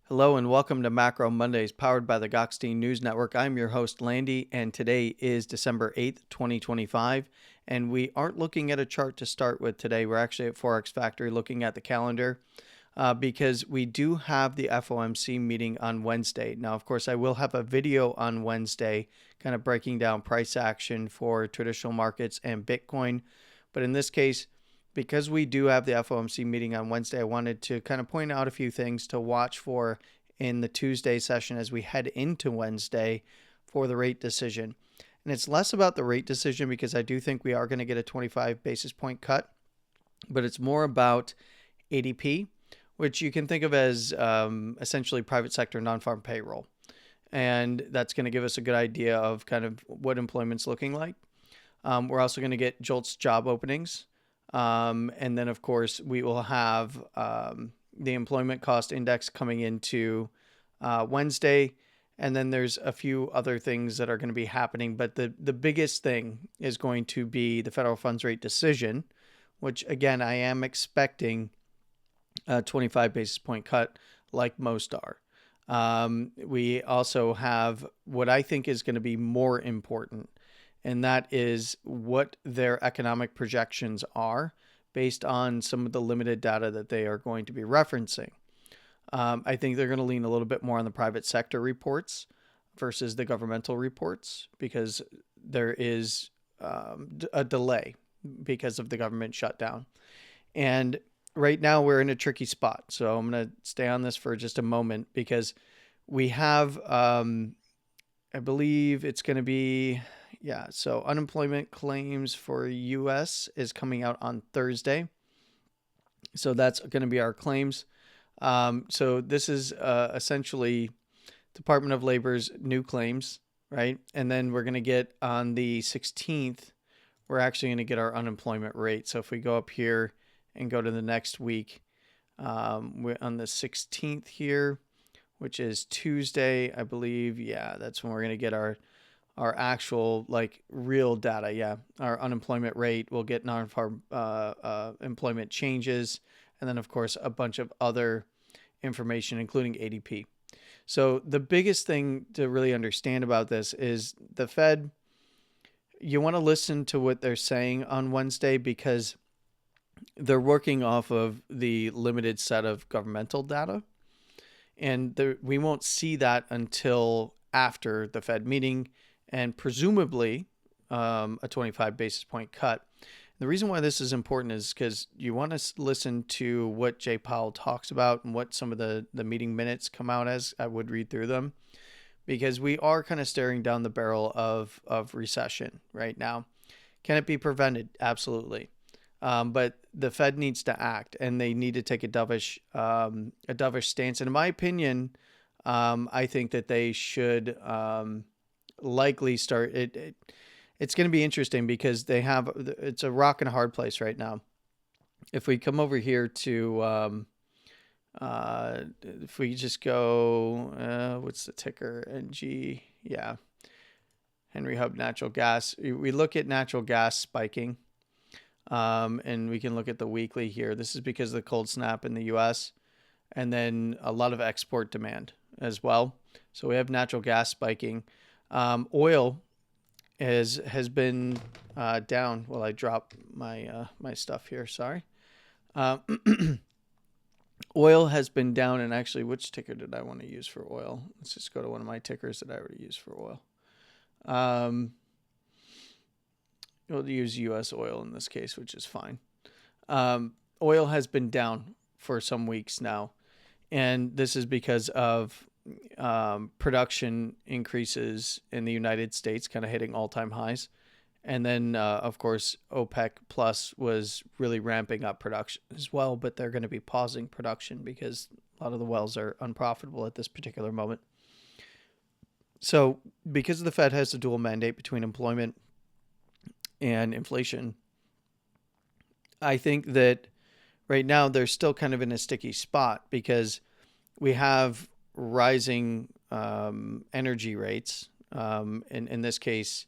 Hello and welcome to Macro Mondays powered by the Goxstein News Network. I'm your host, Landy, and today is December 8th, 2025. And we aren't looking at a chart to start with today. We're actually at Forex Factory looking at the calendar because we do have the FOMC meeting on Wednesday. Now, of course, I will have a video on Wednesday kind of breaking down price action for traditional markets and Bitcoin. But in this case, because we do have the FOMC meeting on Wednesday, I wanted to kind of point out a few things to watch for in the Tuesday session as we head into Wednesday for the rate decision. And it's less about the rate decision because I do think we are going to get a 25 basis point cut, but it's more about ADP, which you can think of as essentially private sector non-farm payroll. And that's going to give us a good idea of kind of what employment's looking like. We're also going to get JOLTS job openings. And then, of course, we will have the employment cost index coming into Wednesday. And then there's a few other things that are going to be happening. But the biggest thing is going to be the federal funds rate decision, which, again, I am expecting a 25 basis point cut like most are. We also have what I think is going to be more important, and that is what their economic projections are based on some of the limited data that they are going to be referencing. I think they're going to lean a little bit more on the private sector reports versus the governmental reports because there is a delay because of the government shutdown. And right now we're in a tricky spot. So I'm going to stay on this for just a moment because we have, I believe it's going to be, so unemployment claims for U.S. is coming out on Thursday. So that's going to be our claims. So this is essentially Department of Labor's new claims, right? And then we're going to get on the 16th, we're actually going to get our unemployment rate. So if we go up here and go to the next week, we're on the 16th here, which is Tuesday, I believe. Yeah, that's when we're going to get our actual like real data. Yeah, our unemployment rate. We'll get non-farm employment changes, and then of course a bunch of other information, including ADP. So the biggest thing to really understand about this is the Fed. You want to listen to what they're saying on Wednesday because they're working off of the limited set of governmental data. And we won't see that until after the Fed meeting and presumably a 25 basis point cut. The reason why this is important is because you want to listen to what Jay Powell talks about and what some of the meeting minutes come out as. I would read through them because we are kind of staring down the barrel of recession right now. Can it be prevented? Absolutely. But the Fed needs to act, and they need to take a dovish stance. And in my opinion, I think that they should likely start. It's going to be interesting because it's a rock and a hard place right now. If we come over here to, if we just go, what's the ticker? NG, yeah, Henry Hub natural gas. We look at natural gas spiking. And we can look at the weekly here. This is because of the cold snap in the U.S. and then a lot of export demand as well. So we have natural gas spiking. Oil has been down. Well, I dropped my my stuff here. Sorry. Oil has been down, and actually, which ticker did I want to use for oil? Let's just go to one of my tickers that I already used for oil. We'll use U.S. oil in this case, which is fine. Oil has been down for some weeks now, and this is because of production increases in the United States, kind of hitting all-time highs. And then, of course, OPEC Plus was really ramping up production as well, but they're going to be pausing production because a lot of the wells are unprofitable at this particular moment. So because the Fed has a dual mandate between employment and inflation, I think that right now they're still kind of in a sticky spot because we have rising energy rates, in this case,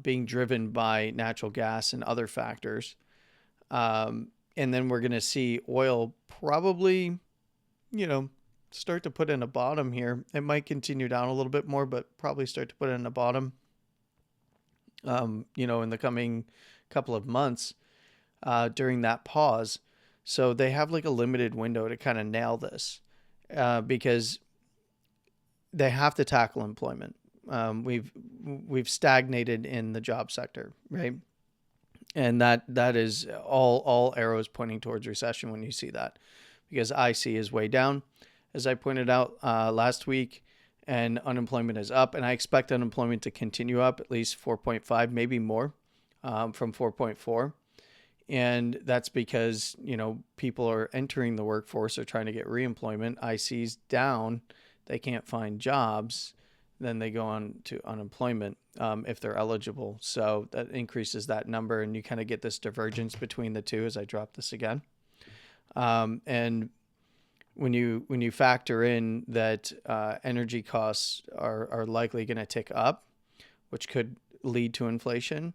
being driven by natural gas and other factors. And then we're going to see oil probably, start to put in a bottom here. It might continue down a little bit more, but probably start to put in a bottom, in the coming couple of months during that pause. So they have like a limited window to kind of nail this because they have to tackle employment. We've stagnated in the job sector, right? And that is all arrows pointing towards recession when you see that, because IC is way down, as I pointed out last week, and unemployment is up, and I expect unemployment to continue up at least 4.5, maybe more, from 4.4. And that's because, people are entering the workforce or trying to get reemployment. IC's down, they can't find jobs, then they go on to unemployment if they're eligible. So that increases that number, and you kind of get this divergence between the two as I drop this again. And when you factor in that energy costs are likely going to tick up, which could lead to inflation,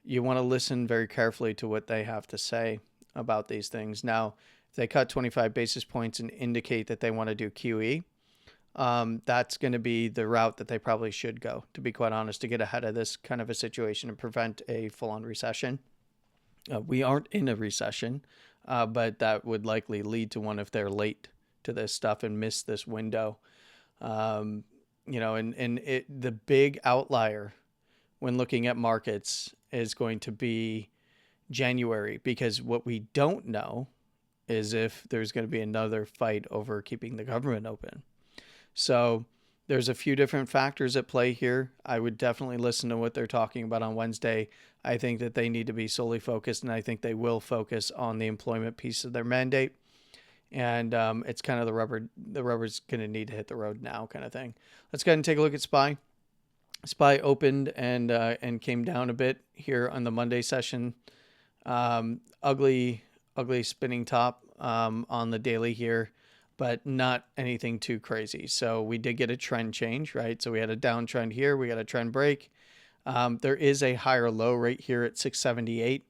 you want to listen very carefully to what they have to say about these things. Now, if they cut 25 basis points and indicate that they want to do QE, that's going to be the route that they probably should go, to be quite honest, to get ahead of this kind of a situation and prevent a full-on recession. We aren't in a recession, but that would likely lead to one if they're late to this stuff and miss this window. The big outlier when looking at markets is going to be January, because what we don't know is if there's going to be another fight over keeping the government open. So there's a few different factors at play here. I would definitely listen to what they're talking about on Wednesday. I think that they need to be solely focused, and I think they will focus on the employment piece of their mandate. And it's kind of the rubber's going to need to hit the road now kind of thing. Let's go ahead and take a look at SPY. SPY opened and came down a bit here on the Monday session. Ugly spinning top on the daily here, but not anything too crazy. So we did get a trend change, right? So we had a downtrend here. We got a trend break. There is a higher low right here at 678.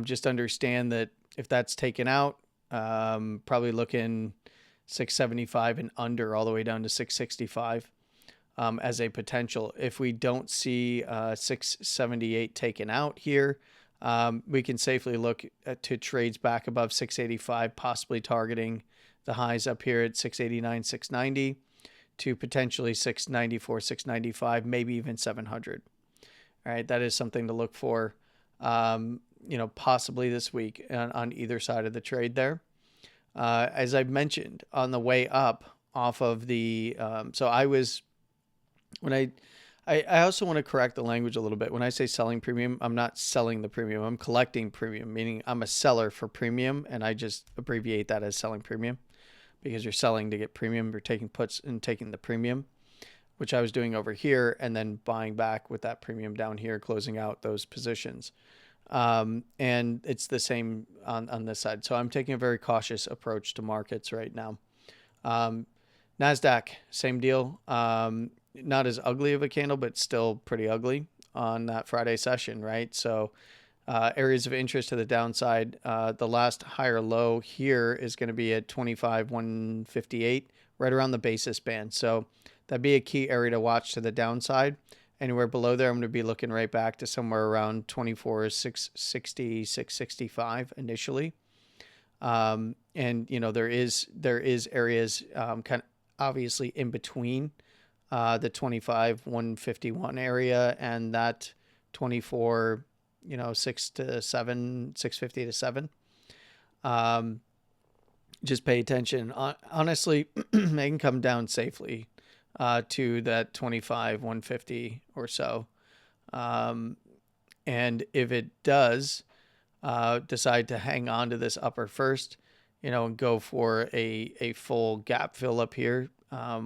Just understand that if that's taken out, probably looking 675 and under all the way down to 665 as a potential. If we don't see 678 taken out here, we can safely look to trades back above 685, possibly targeting the highs up here at 689, 690 to potentially 694, 695, maybe even 700. All right, that is something to look for, possibly this week on either side of the trade there. As I mentioned on the way up off of the, I also want to correct the language a little bit. When I say selling premium, I'm not selling the premium. I'm collecting premium, meaning I'm a seller for premium, and I just abbreviate that as selling premium because you're selling to get premium. You're taking puts and taking the premium, which I was doing over here, and then buying back with that premium down here, closing out those positions. And it's the same on this side. So I'm taking a very cautious approach to markets right now. NASDAQ, same deal. Not as ugly of a candle, but still pretty ugly on that Friday session, right? So areas of interest to the downside. The last higher low here is going to be at 25,158, right around the basis band. So that'd be a key area to watch to the downside. Anywhere below there, I'm going to be looking right back to somewhere around 24,660, 665 initially. And there is areas kind of obviously in between the 25,151 area and that 24, 6 to 7, 650 to 7. Just pay attention. Honestly, they can come down safely to that 25,150 or so. And if it does decide to hang on to this upper first, and go for a full gap fill up here,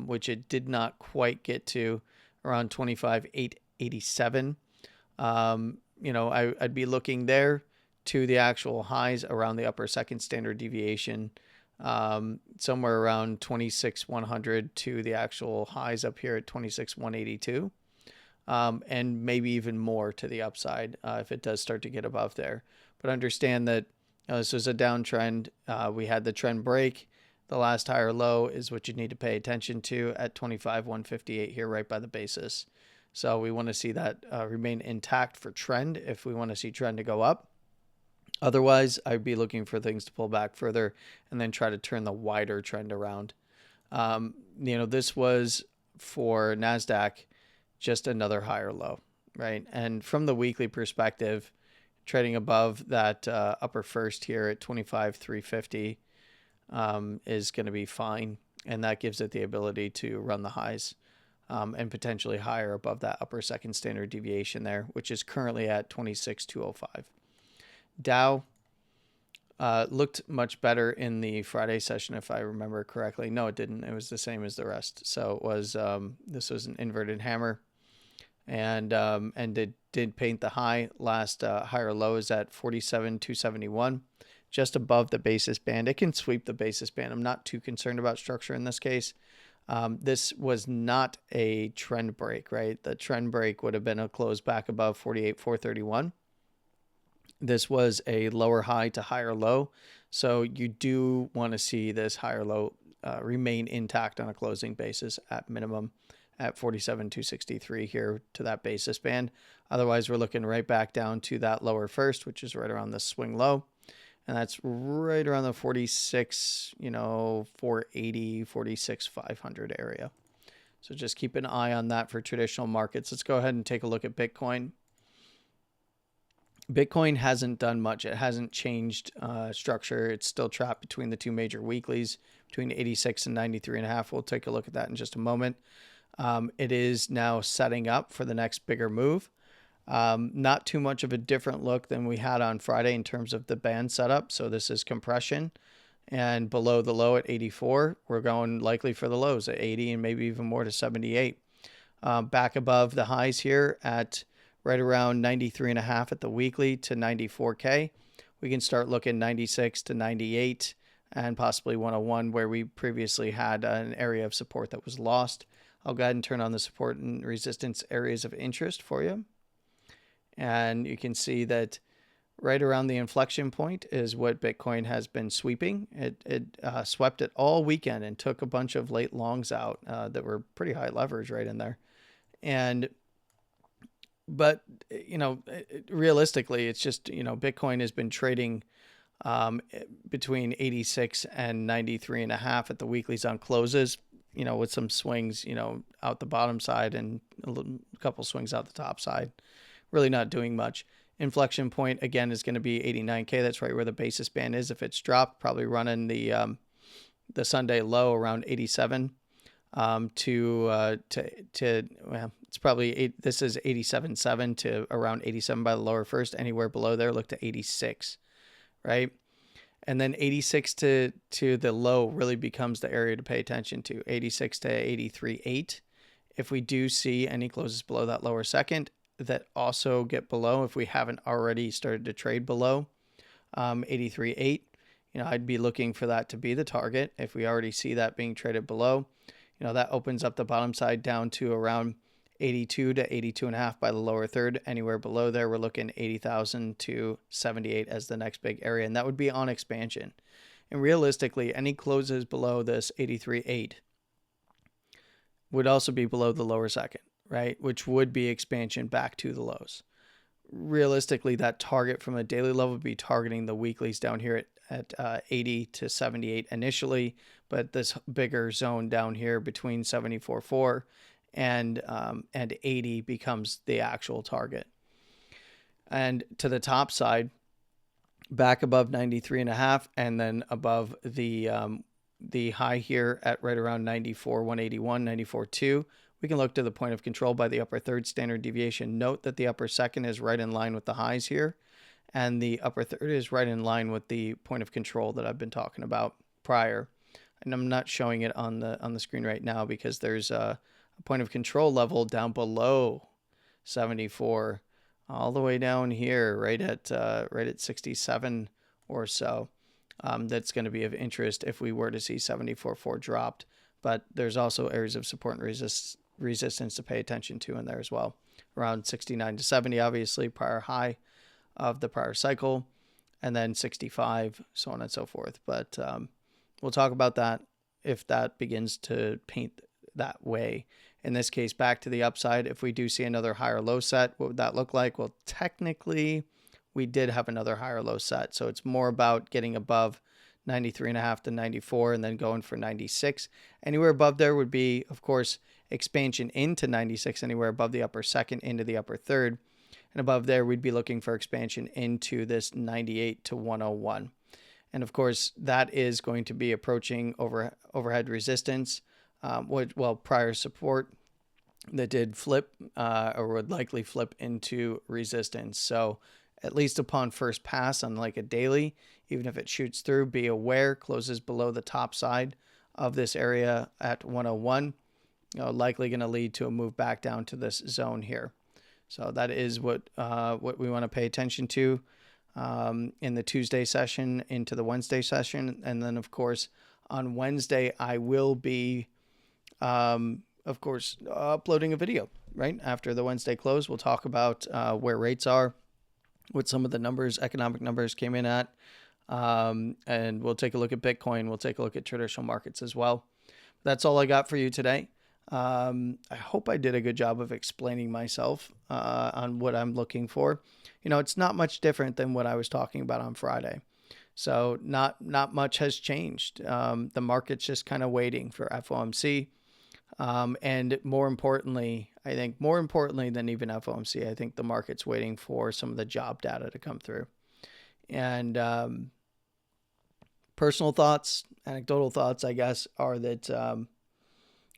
which it did not quite get to around 25,887. I'd be looking there to the actual highs around the upper second standard deviation, somewhere around 26,100 to the actual highs up here at 26,182, and maybe even more to the upside if it does start to get above there. But understand that this was a downtrend. We had the trend break. The last higher low is what you need to pay attention to at 25,158 here, right by the basis. So we want to see that remain intact for trend if we want to see trend to go up. Otherwise, I'd be looking for things to pull back further and then try to turn the wider trend around. This was for NASDAQ just another higher low, right? And from the weekly perspective, trading above that upper first here at 25,350 is going to be fine. And that gives it the ability to run the highs and potentially higher above that upper second standard deviation there, which is currently at 26,205. Dow looked much better in the Friday session, if I remember correctly. No, it didn't. It was the same as the rest. So it was this was an inverted hammer, and did paint the high. Last higher low is at 47,271, just above the basis band. It can sweep the basis band. I'm not too concerned about structure in this case. This was not a trend break, right? The trend break would have been a close back above 48,431. This was a lower high to higher low. So you do want to see this higher low remain intact on a closing basis at minimum at 47,263 here to that basis band. Otherwise, we're looking right back down to that lower first, which is right around the swing low. And that's right around the 46, 480, 46, 500 area. So just keep an eye on that for traditional markets. Let's go ahead and take a look at Bitcoin. Bitcoin hasn't done much. It hasn't changed structure. It's still trapped between the two major weeklies, between 86 and 93.5. We'll take a look at that in just a moment. It is now setting up for the next bigger move. Not too much of a different look than we had on Friday in terms of the band setup. So this is compression, and below the low at 84, we're going likely for the lows at 80 and maybe even more to 78. Back above the highs here at right around 93.5 at the weekly to 94K. We can start looking 96 to 98 and possibly 101 where we previously had an area of support that was lost. I'll go ahead and turn on the support and resistance areas of interest for you. And you can see that right around the inflection point is what Bitcoin has been sweeping. It swept it all weekend and took a bunch of late longs out that were pretty high leverage right in there. But realistically, it's just, Bitcoin has been trading between 86 and 93.5 at the weeklies on closes, with some swings, out the bottom side and a couple swings out the top side. Really not doing much. Inflection point, again, is going to be 89K. That's right where the basis band is. If it's dropped, probably running the Sunday low around 87 it's probably this is 87.7 to around 87 by the lower first. Anywhere below there, look to 86, right? And then 86 to the low really becomes the area to pay attention to. 86 to 83.8. If we do see any closes below that lower second, that also get below, if we haven't already started to trade below 83.8, I'd be looking for that to be the target. If we already see that being traded below, that opens up the bottom side down to around 82 to 82.5 by the lower third. Anywhere below there, we're looking 80,000 to 78 as the next big area, and that would be on expansion. And realistically, any closes below this 83.8 would also be below the lower second, right? Which would be expansion back to the lows. Realistically, that target from a daily level would be targeting the weeklies down here at 80 to 78 initially, but this bigger zone down here between 74.4 and 80 becomes the actual target. And to the top side, back above 93.5, and then above the high here at right around 94, 181, 94.2. We can look to the point of control by the upper third standard deviation. Note that the upper second is right in line with the highs here, and the upper third is right in line with the point of control that I've been talking about prior. And I'm not showing it on the screen right now because there's a point of control level down below 74, all the way down here, right at 67 or so. That's going to be of interest if we were to see 74.4 dropped. But there's also areas of support and resistance to pay attention to in there as well. Around 69 to 70, obviously, prior high of the prior cycle, and then 65, so on and so forth. But we'll talk about that if that begins to paint that way. In this case, back to the upside, if we do see another higher low set, what would that look like? Well, technically, we did have another higher low set. So it's more about getting above 93.5 to 94 and then going for 96. Anywhere above there would be, of course, expansion into 96, anywhere above the upper second into the upper third. And above there, we'd be looking for expansion into this 98 to 101. And of course, that is going to be approaching overhead resistance, prior support that did flip or would likely flip into resistance. So at least upon first pass on like a daily, even if it shoots through, be aware, closes below the top side of this area at 101, likely going to lead to a move back down to this zone here. So that is what we want to pay attention to in the Tuesday session into the Wednesday session. And then, of course, on Wednesday, I will be, uploading a video right after the Wednesday close. We'll talk about where rates are, what some of the numbers, economic numbers came in at, and we'll take a look at Bitcoin. We'll take a look at traditional markets as well. That's all I got for you today. I hope I did a good job of explaining myself on what I'm looking for. It's not much different than what I was talking about on Friday. So not much has changed. The market's just kind of waiting for FOMC. And more importantly than even FOMC, I think the market's waiting for some of the job data to come through. And personal thoughts, anecdotal thoughts, I guess, are that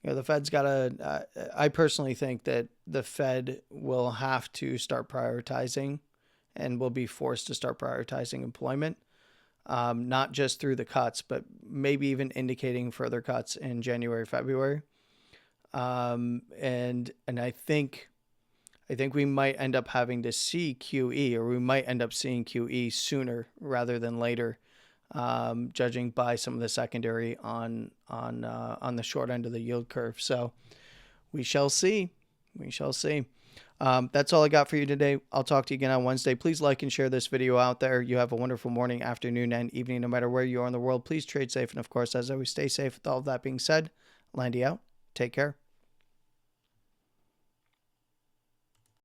the Fed's got to. I personally think that the Fed will have to start prioritizing, and will be forced to start prioritizing employment, not just through the cuts, but maybe even indicating further cuts in January, February. And I think we might end up having to see QE, or we might end up seeing QE sooner rather than later, judging by some of the secondary on the short end of the yield curve. So we shall see. That's all I got for you today. I'll talk to you again on Wednesday. Please like and share this video out there. You have a wonderful morning, afternoon, and evening, no matter where you are in the world. Please trade safe. And of course, as always, stay safe. With all of that being said, Landy out. Take care.